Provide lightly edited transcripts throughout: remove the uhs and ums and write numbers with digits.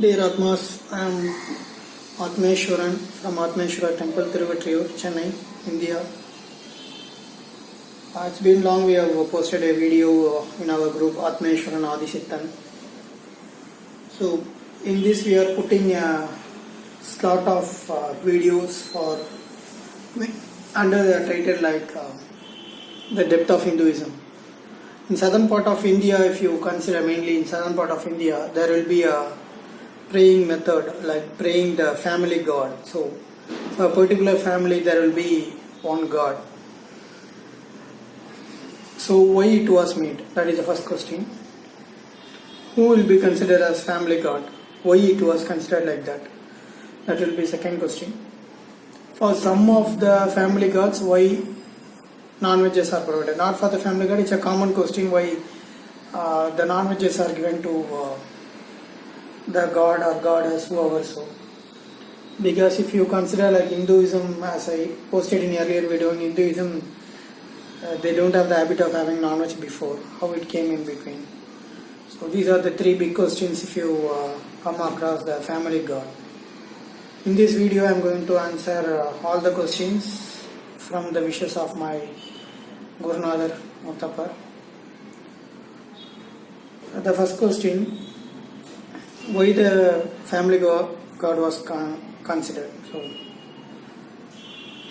Dear Atmas, I am Atmeshwaran from Atmeshwara Temple, Tiruvattriyur, Chennai, India. It's been long we have posted a video in our group Atmeshwaran Adisittan. So in this we are putting a slot of videos for under the title like the depth of Hinduism. In southern part of India, if you consider mainly in southern part of India, there will be a praying method like praying the family god. So for a particular family there will be one god. So why it was made? That is the first question. Who will be considered as family god? Why it was considered like that? That will be second question. For some of the family gods, why non-veggies are provided? Not for the family god, it's a common question why the non-veggies are given to the god or goddess, whoever so. Because if you consider like Hinduism, as I posted in earlier video, in Hinduism they don't have the habit of having non-veg before. How it came in between? So these are the three big questions if you come across the family god. In this video I am going to answer all the questions from the wishes of my Gurunadar Muttapar. The first question, why the family god was considered? So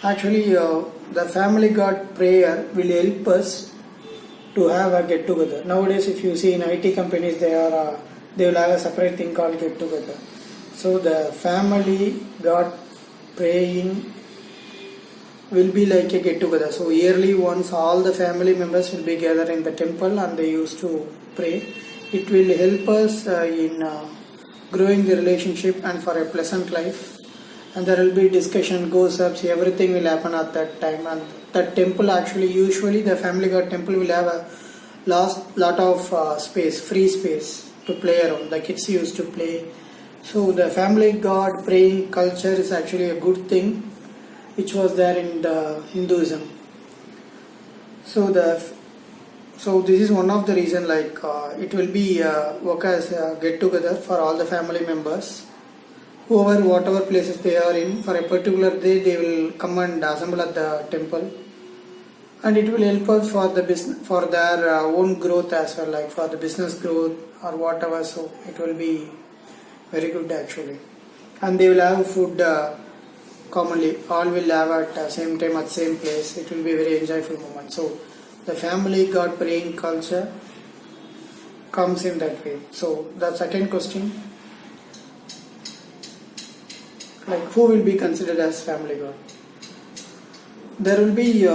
actually the family god prayer will help us to have a get together. Nowadays if you see in IT companies they will have a separate thing called get together. So the family god praying will be like a get together. So yearly once all the family members will be gathered in the temple and they used to pray. It will help us in growing the relationship and for a pleasant life, and there will be discussion, gossips, everything will happen at that time. And that temple actually, usually the family god temple will have a lot of space, free space to play around. The kids used to play. So the family god praying culture is actually a good thing which was there in the Hinduism. So this is one of the reason like it will be work as a get together for all the family members. Whatever places they are in, for a particular day they will come and assemble at the temple, and it will help us for the business, for their own growth as well, like for the business growth or whatever. So it will be very good actually, and they will have food commonly. All will have at the same time at same place. It will be a very enjoyable moment. So the family god praying culture comes in that way. So the second question, like who will be considered as family god? There will be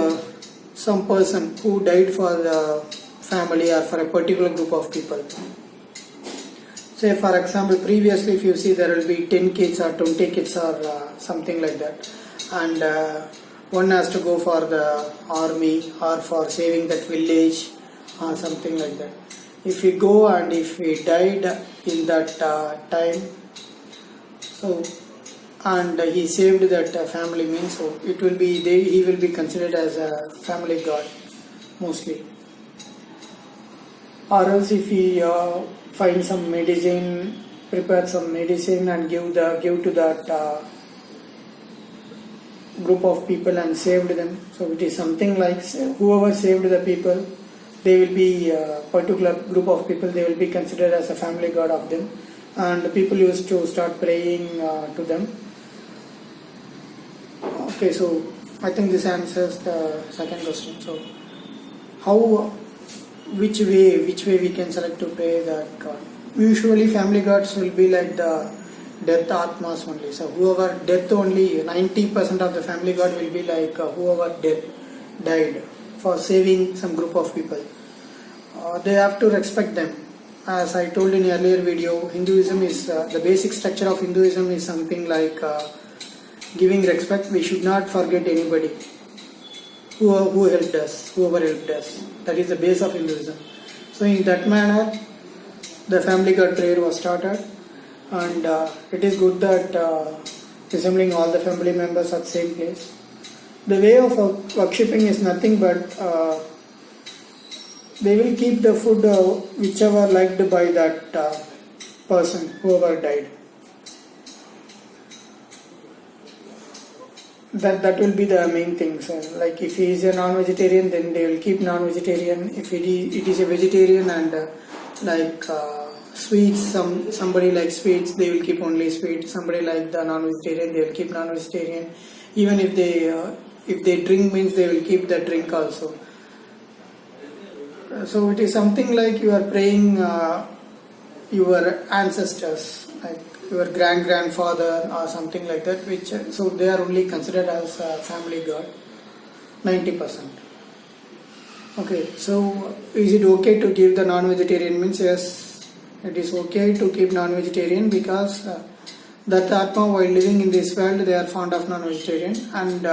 some person who died for the family or for a particular group of people. Say for example, previously if you see there will be 10 kids or 20 kids or something like that, and one has to go for the army or for saving that village or something like that. If we go and if we died in that time, so and he saved that family means, so it will be he will be considered as a family god mostly. Or else if he find some medicine, prepare some medicine and give to that group of people and saved them. So it is something like whoever saved the people, they will be a particular group of people, they will be considered as a family god of them, and the people used to start praying to them. Okay, so I think this answers the second question. So which way we can select to pray that god? Usually family gods will be like the death atmas only. So whoever death only, 90% of the family god will be like whoever died for saving some group of people. They have to respect them. As I told in earlier video, Hinduism is the basic structure of Hinduism is something like giving respect. We should not forget anybody who helped us, whoever helped us. That is the base of Hinduism. So in that manner the family god prayer was started, and it is good that assembling all the family members at the same place. The way of worshipping is nothing but they will keep the food whichever liked by that person, whoever died. that will be the main thing, sir. Like if he is a non-vegetarian, then they will keep non-vegetarian. If it is a vegetarian and sweets, somebody likes sweets, they will keep only sweet. Somebody like the non-vegetarian, they will keep non-vegetarian. Even if they drink, means they will keep the drink also. So it is something like you are praying your ancestors, like your grandfather or something like that, which so they are only considered as a family god, 90%. Okay, so is it okay to give the non-vegetarian? Means yes, it is okay to keep non-vegetarian, because that Atma, while living in this world, they are fond of non-vegetarian, and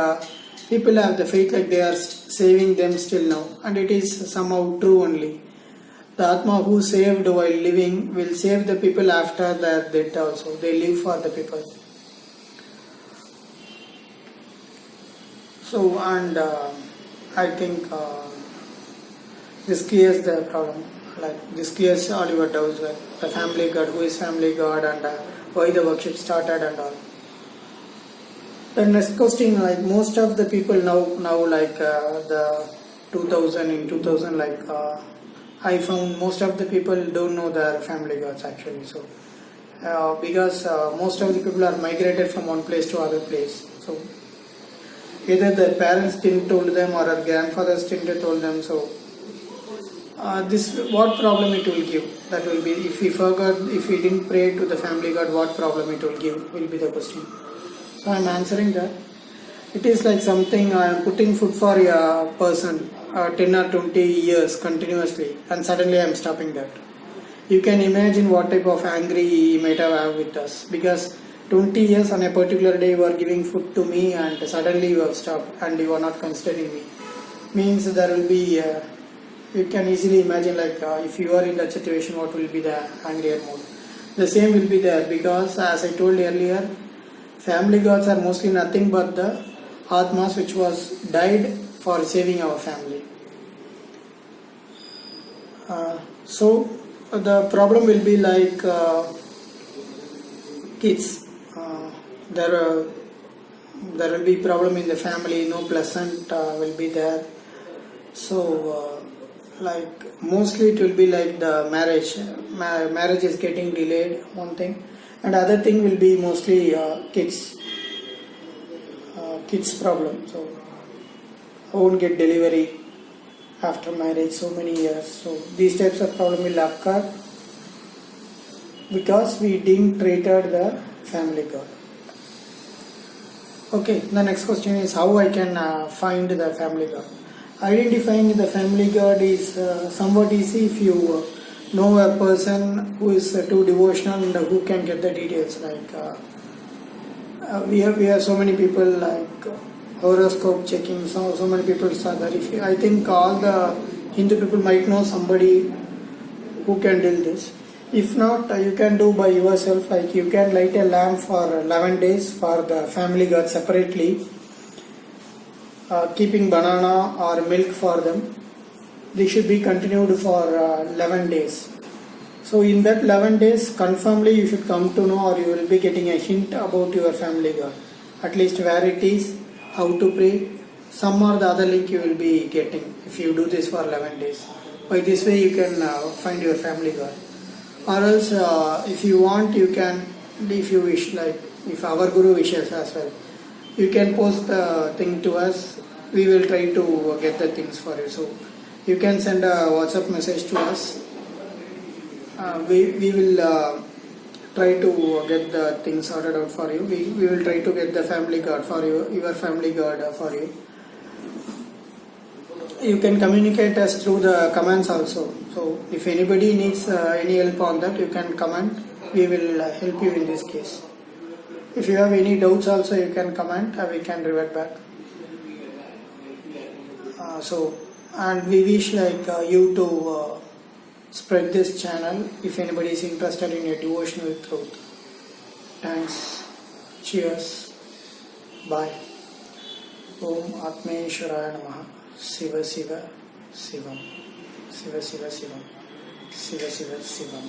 people have the faith like they are saving them still now, and it is somehow true only. The Atma who saved while living will save the people after their death also. They live for the people. So, and I think this clears the problem. Like this clears all your doubts, like the family god, who is family god, and why the worship started and all. The next question, like most of the people now like the 2000 like I found most of the people don't know their family gods actually. So because most of the people are migrated from one place to other place. So either their parents didn't told them or their grandfathers didn't told them. So this what problem it will give? That will be if we didn't pray to the family god, what problem it will give will be the question. So I am answering that. It is like something I am putting food for a person 10 or 20 years continuously, and suddenly I am stopping that. You can imagine what type of angry he might have with us, because 20 years on a particular day you are giving food to me and suddenly you have stopped and you are not considering me. Means there will be, you can easily imagine like if you are in that situation, what will be the angrier mode. The same will be there, because as I told earlier, family gods are mostly nothing but the Atmas which was died for saving our family. So the problem will be like kids. There will be problem in the family. No pleasant will be there. So like mostly it will be like the marriage. Marriage is getting delayed. One thing, and other thing will be mostly kids. Kids problem. So won't get delivery after marriage so many years. So these types of problem will occur because we didn't treated the family god. Okay, the next question is how I can find the family god. Identifying the family god is somewhat easy if you know a person who is too devotional and who can get the details. Like we have so many people like horoscope checking. So many people are there. I think all the Hindu people might know somebody who can do this. If not, you can do by yourself. Like you can light a lamp for 11 days for the family god separately, keeping banana or milk for them. They should be continued for 11 days. So in that 11 days, confirmly you should come to know, or you will be getting a hint about your family god. At least where it is, how to pray, some or the other link you will be getting if you do this for 11 days. By this way you can find your family god. Or else if you want, you can, if you wish, like if our Guru wishes as well, you can post the thing to us. We will try to get the things for you. So you can send a WhatsApp message to us. We will try to get the things sorted out for you. We will try to get the family god for you, your family god for you. You can communicate us through the comments also. So if anybody needs any help on that, you can comment. We will help you in this case. If you have any doubts also, you can comment. We can revert back. And we wish like you to spread this channel if anybody is interested in a devotional truth. Thanks. Cheers. Bye. Om Atmeshwaraya Namaha. Siva Siva Sivam. Siva Siva Sivam. Siva Siva Sivam.